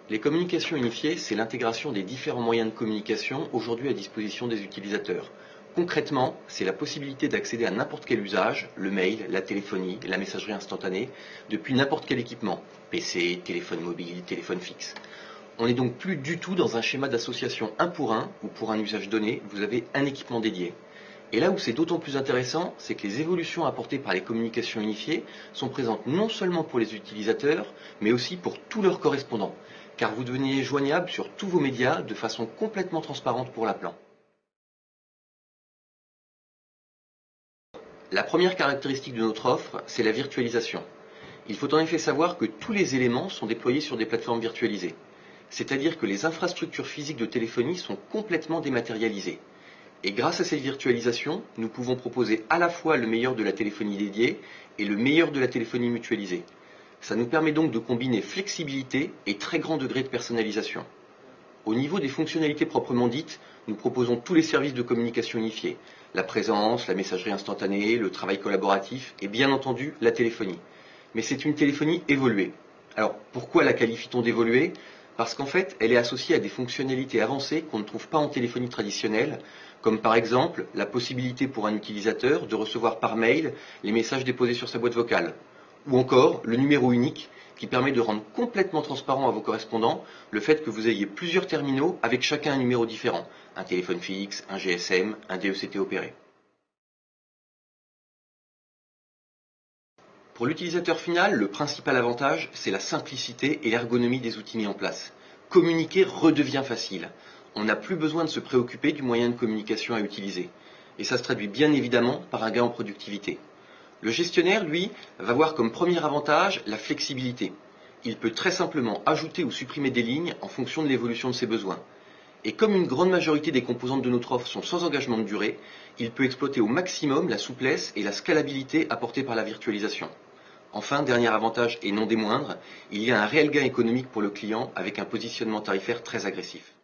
Les communications unifiées, c'est l'intégration des différents moyens de communication aujourd'hui à disposition des utilisateurs. Concrètement, c'est la possibilité d'accéder à n'importe quel usage, le mail, la téléphonie, la messagerie instantanée, depuis n'importe quel équipement, PC, téléphone mobile, téléphone fixe. On n'est donc plus du tout dans un schéma d'association un pour un, où pour un usage donné, vous avez un équipement dédié. Et là où c'est d'autant plus intéressant, c'est que les évolutions apportées par les communications unifiées sont présentes non seulement pour les utilisateurs, mais aussi pour tous leurs correspondants, car vous devenez joignable sur tous vos médias de façon complètement transparente pour l'appelant. La première caractéristique de notre offre, c'est la virtualisation. Il faut en effet savoir que tous les éléments sont déployés sur des plateformes virtualisées. C'est-à-dire que les infrastructures physiques de téléphonie sont complètement dématérialisées. Et grâce à cette virtualisation, nous pouvons proposer à la fois le meilleur de la téléphonie dédiée et le meilleur de la téléphonie mutualisée. Ça nous permet donc de combiner flexibilité et très grand degré de personnalisation. Au niveau des fonctionnalités proprement dites, nous proposons tous les services de communication unifiés. La présence, la messagerie instantanée, le travail collaboratif et bien entendu la téléphonie. Mais c'est une téléphonie évoluée. Alors pourquoi la qualifie-t-on d'évoluée ? Parce qu'en fait, elle est associée à des fonctionnalités avancées qu'on ne trouve pas en téléphonie traditionnelle, comme par exemple la possibilité pour un utilisateur de recevoir par mail les messages déposés sur sa boîte vocale, ou encore le numéro unique qui permet de rendre complètement transparent à vos correspondants le fait que vous ayez plusieurs terminaux avec chacun un numéro différent, un téléphone fixe, un GSM, un DECT opéré. Pour l'utilisateur final, le principal avantage, c'est la simplicité et l'ergonomie des outils mis en place. Communiquer redevient facile. On n'a plus besoin de se préoccuper du moyen de communication à utiliser. Et ça se traduit bien évidemment par un gain en productivité. Le gestionnaire, lui, va voir comme premier avantage la flexibilité. Il peut très simplement ajouter ou supprimer des lignes en fonction de l'évolution de ses besoins. Et comme une grande majorité des composantes de notre offre sont sans engagement de durée, il peut exploiter au maximum la souplesse et la scalabilité apportées par la virtualisation. Enfin, dernier avantage et non des moindres, il y a un réel gain économique pour le client avec un positionnement tarifaire très agressif.